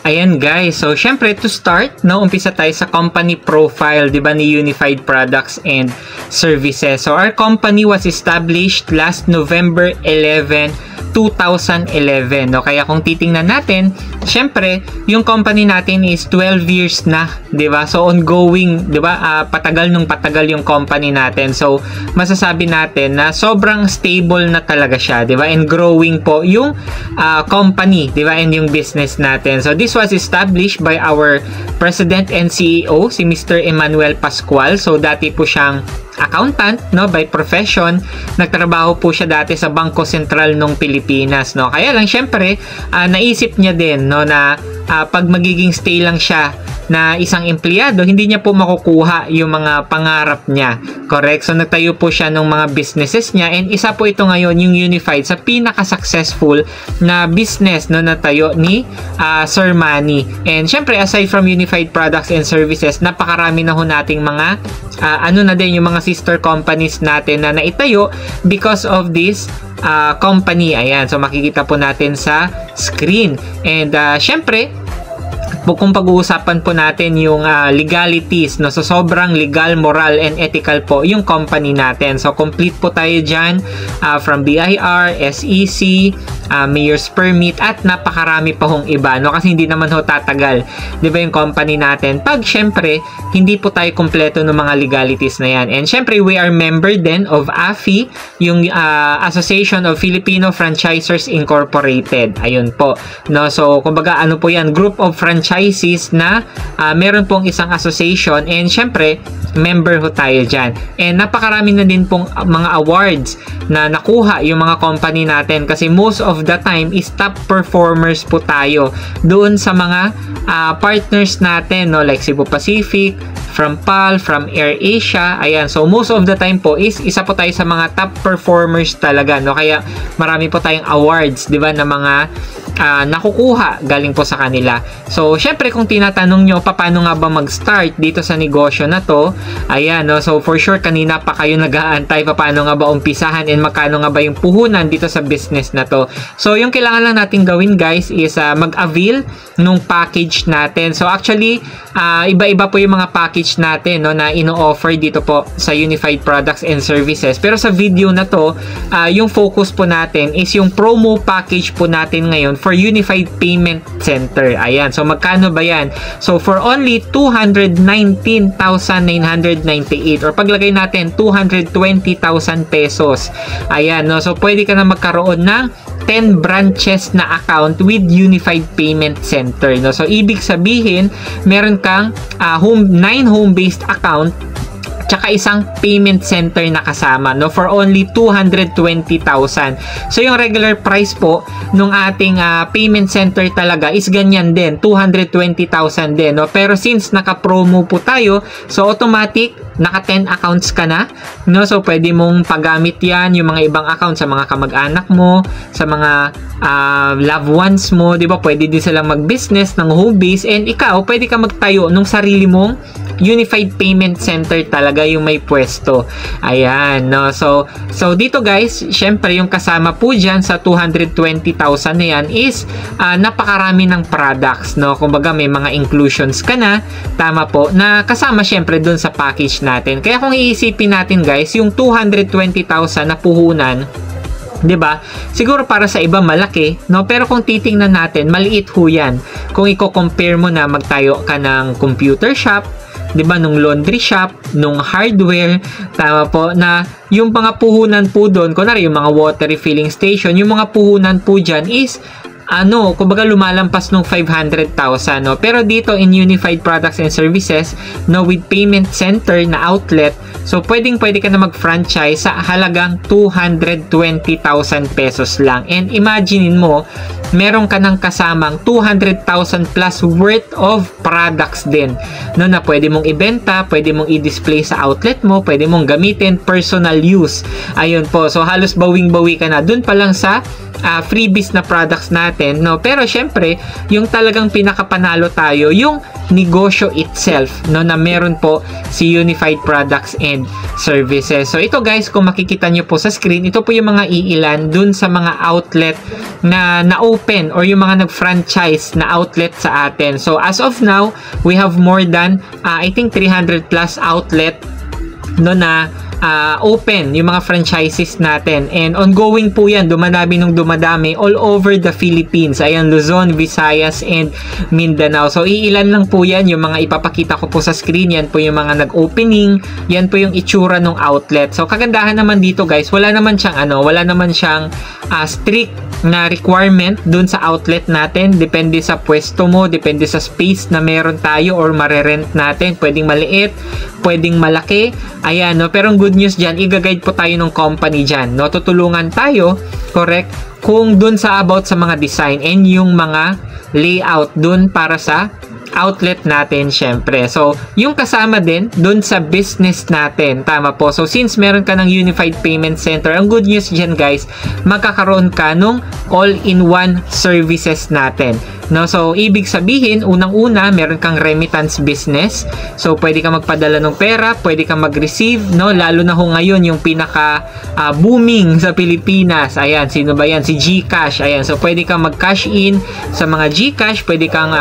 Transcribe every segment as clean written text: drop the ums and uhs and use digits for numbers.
Ayan guys, so syempre to start, no, umpisa tayo sa company profile, 'di ba, ni Unified Products and Services. So our company was established last November 11, 2011. No, kaya kung titingnan natin, syempre, yung company natin is 12 years na, 'di ba? So ongoing, 'di ba? Patagal yung company natin. So masasabi natin na sobrang stable na talaga siya, 'di ba? And growing po yung company, 'di ba? And yung business natin. So this was established by our President and CEO, si Mr. Emmanuel Pascual. So dati po siyang accountant, no, by profession. Nagtrabaho po siya dati sa Bangko Sentral ng Pilipinas, no. Kaya lang syempre, naisip niya din, no, na pag magiging stay lang siya na isang empleyado, hindi niya po makukuha yung mga pangarap niya. Correct? So nagtayo po siya ng mga businesses niya, and isa po ito ngayon yung Unified sa pinaka-successful na business, no, natayo ni Sir Manny. And syempre, aside from Unified Products and Services, napakarami na ho nating mga ano na din yung mga sister companies natin na naitayo because of this company. Ayan, so makikita po natin sa screen. And syempre, kung pag-uusapan po natin yung legalities, no, so sobrang legal, moral, and ethical po yung company natin. So complete po tayo dyan from BIR, SEC, Mayor's Permit, at napakarami pa hong iba, no, kasi hindi naman ho tatagal, di ba, yung company natin pag syempre hindi po tayo kompleto ng mga legalities na yan. And syempre, we are member din of AFI, yung Association of Filipino Franchisers Incorporated. Ayun po, no, so kumbaga ano po yan, group of franchisees na meron pong isang association, and syempre member ho tayo dyan. And napakarami na din pong mga awards na nakuha yung mga company natin, kasi most of the time is top performers po tayo doon sa mga partners natin, no, like Cebu Pacific, from PAL, from AirAsia. Ayan, so most of the time po is isa po tayo sa mga top performers talaga, no, kaya marami po tayong awards, di ba, na mga nakukuha galing po sa kanila. So syempre, kung tinatanong nyo paano nga ba mag-start dito sa negosyo na to, ayan, no, so for sure kanina pa kayo nag-aantay paano nga ba umpisahan and magkano nga ba yung puhunan dito sa business na to. So yung kailangan lang natin gawin guys is mag-avail nung package natin. So actually, iba-iba po yung mga package natin, no, na ino-offer dito po sa Unified Products and Services. Pero sa video na to, yung focus po natin is yung promo package po natin ngayon for Unified Payment Center. Ayan, so magkano ba yan? So for only 219,998, or paglagay natin 220,000 pesos. Ayan, no, so pwede ka na magkaroon ng 10 branches na account with Unified Payment Center, no. So ibig sabihin, meron kang 9 home-based account tsaka isang payment center na kasama, no, for only 220,000. So yung regular price po nung ating payment center talaga is ganyan din, 220,000 din, no. Pero since naka-promo po tayo, so automatic naka 10 accounts ka na, no. So pwede mong paggamit yan, yung mga ibang account sa mga kamag-anak mo, sa mga loved ones mo, di ba? Pwede din silang mag-business ng home base, and ikaw pwede ka magtayo nung sarili mong Unified Payment Center talaga yung may pwesto. Ayan, no. So dito guys, syempre yung kasama po dyan sa 220,000 na yan is napakarami ng products, no. Kumbaga may mga inclusions ka na, tama po, na kasama syempre dun sa package natin. Kaya kung iisipin natin guys, yung 220,000 na puhunan, 'di ba? Siguro para sa iba malaki, no, pero kung titingnan natin, maliit ho 'yan. Kung i-compare mo na magtayo ka ng computer shop, 'di ba, nung laundry shop, nung hardware, tama po, na yung mga puhunan po doon, kunwari yung mga water refilling station, yung mga puhunan po diyan is kumbaga lumalampas nung 500,000, no. Pero dito in Unified Products and Services, no, with payment center na outlet, so pwede ka na mag-franchise sa halagang 220,000 pesos lang. And imaginein mo, meron ka ng kasamang 200,000 plus worth of products din, no, na pwede mong ibenta, pwede mong i-display sa outlet mo, pwede mong gamitin personal use. Ayun po, so halos bawing-bawi ka na dun pa lang sa freebies na products natin, no. Pero syempre, yung talagang pinakapanalo tayo, yung negosyo itself, no, na meron po si Unified Products and Services. So ito guys, kung makikita nyo po sa screen, ito po yung mga iilan dun sa mga outlet na na-open or yung mga nag-franchise na outlet sa atin. So as of now, we have more than I think 300 plus outlet, no, na open yung mga franchises natin, and ongoing po yan, dumadami all over the Philippines. Ayan, Luzon, Visayas, and Mindanao. So iilan lang po yan, yung mga ipapakita ko po sa screen. Yan po yung mga nag-opening, yan po yung itsura ng outlet. So kagandahan naman dito guys, wala naman siyang strict na requirement dun sa outlet natin. Depende sa pwesto mo, depende sa space na meron tayo or marerent natin. Pwedeng maliit, pwedeng malaki. Ayan, no? Pero ang good news dyan, i-guide po tayo ng company dyan, no? Tutulungan tayo, correct, kung dun sa about sa mga design and yung mga layout dun para sa outlet natin, syempre. So, yung kasama din dun sa business natin. Tama po. So, since meron ka ng Unified Payment Center, ang good news dyan guys, magkakaroon ka nung all-in-one services natin. No, so ibig sabihin, unang-una, meron kang remittance business. So pwede kang magpadala ng pera, pwede kang mag-receive, no, lalo na ho ngayon yung pinaka booming sa Pilipinas. Ayan, sino ba yan? Si GCash. Ayan, so pwede kang mag-cash in sa mga GCash, pwede kang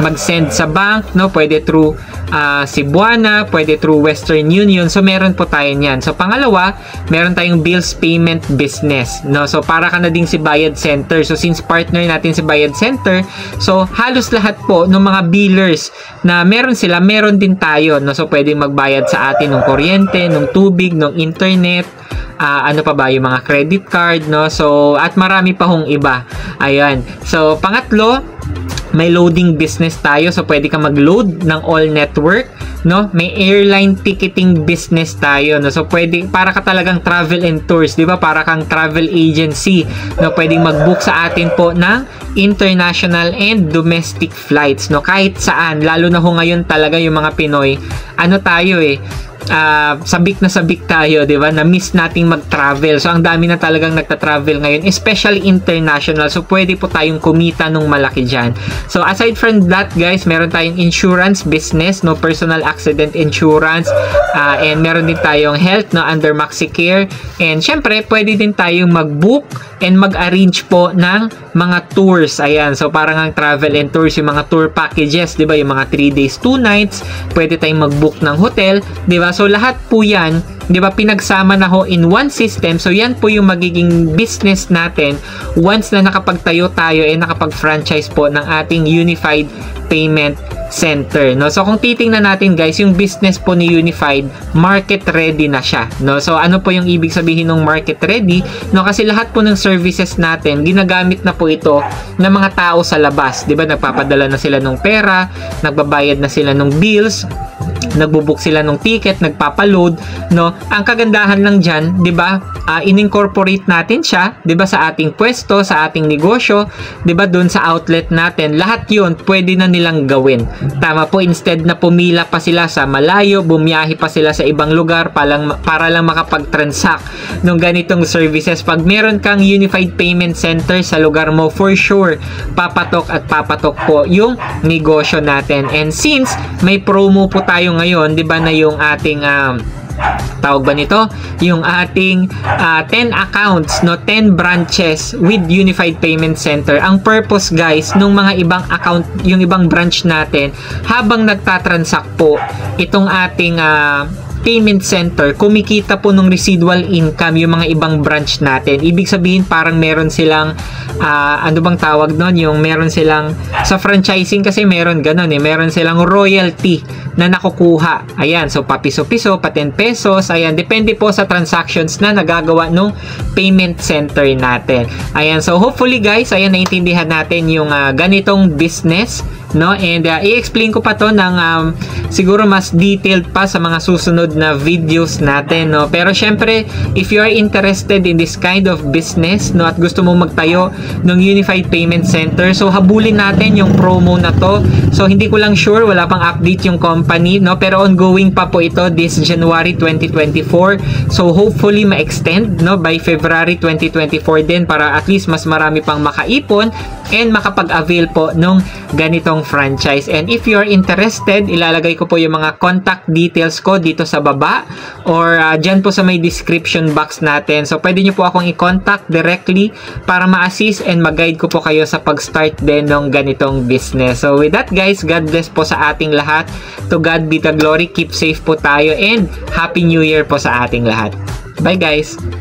mag-send sa bank, no, pwede through Cebuana, pwede through Western Union. So meron po tayo niyan. So pangalawa, meron tayong bills payment business, no. So para ka na ding si Bayad Center. So since partner natin si Bayad Center, so halos lahat po ng mga billers na meron sila, meron din tayo, no. So pwedeng magbayad sa atin ng kuryente, ng tubig, ng internet, ano pa ba, yung mga credit card, no. So at marami pa hong iba. Ayan. So pangatlo, may loading business tayo. So pwede ka mag-load ng all network, no. May airline ticketing business tayo, no. So pwede, para ka talagang travel and tours, di ba? Para kang travel agency, no. Pwedeng mag-book sa atin po ng international and domestic flights, no, kahit saan. Lalo na ho ngayon talaga yung mga Pinoy, ano tayo sabik na sabik tayo, di ba? Na miss nating mag-travel. So ang dami na talagang nagta-travel ngayon, especially international. So pwede po tayong kumita nung malaki dyan. So aside from that guys, meron tayong insurance business, no, personal accident insurance, and meron din tayong health, no, under MaxiCare. And syempre pwede din tayong mag-book and mag-arrange po ng mga tours. Ayan, so parang ang travel and tours, yung mga tour packages, di ba? Yung mga 3 days 2 nights, pwede tayong mag-book ng hotel, di ba? So lahat po yan, di ba, pinagsama na ho in one system. So yan po yung magiging business natin once na nakapagtayo tayo nakapag-franchise po ng ating Unified Payment Center, no. So kung titingnan natin guys, yung business po ni Unified, market ready na siya, no. So ano po yung ibig sabihin ng market ready, no? Kasi lahat po ng services natin, ginagamit na po ito ng mga tao sa labas, di ba? Nagpapadala na sila ng pera, nagbabayad na sila ng bills, nagbo-book sila ng ticket, nagpapaload, no. Ang kagandahan lang diyan, 'di ba? In-incorporate natin siya, 'di ba, sa ating pwesto, sa ating negosyo, 'di ba, doon sa outlet natin. Lahat 'yun pwede na nilang gawin. Tama po, instead na pumila pa sila sa malayo, bumiyahe pa sila sa ibang lugar para lang makapag-transact ng ganitong services. Pag meron kang Unified Payment Center sa lugar mo, for sure papatok at papatok po yung negosyo natin. And since may promo po tayo ngayon, 'di ba, na yung ating tawag ba nito? Yung ating 10 accounts, no, 10 branches with Unified Payment Center. Ang purpose guys, nung mga ibang account, yung ibang branch natin, habang nagtatransact po itong ating payment center, kumikita po ng residual income yung mga ibang branch natin. Ibig sabihin, parang meron silang ano bang tawag nun? Yung meron silang, sa franchising kasi meron ganun meron silang royalty na nakukuha. Ayan, so pa piso-piso, pa 10 pesos, ayan, depende po sa transactions na nagagawa nung payment center natin. Ayan, so hopefully guys, ayan, naintindihan natin yung ganitong business, no, and i-explain ko pa to ng siguro mas detailed pa sa mga susunod na videos natin, no. Pero syempre, if you are interested in this kind of business, no, at gusto mo magtayo ng Unified Payment Center, so habulin natin yung promo na to. So hindi ko lang sure, wala pang update yung company, no, pero ongoing pa po ito this January 2024. So hopefully ma-extend, no, by February 2024 din, para at least mas marami pang makaipon and makapag-avail po nung ganitong franchise. And if you're interested, ilalagay ko po yung mga contact details ko dito sa baba or dyan po sa may description box natin. So, pwede nyo po akong i-contact directly para ma-assist and mag-guide ko po kayo sa pag-start din ng ganitong business. So, with that guys, God bless po sa ating lahat. To God be the glory. Keep safe po tayo and Happy New Year po sa ating lahat. Bye guys!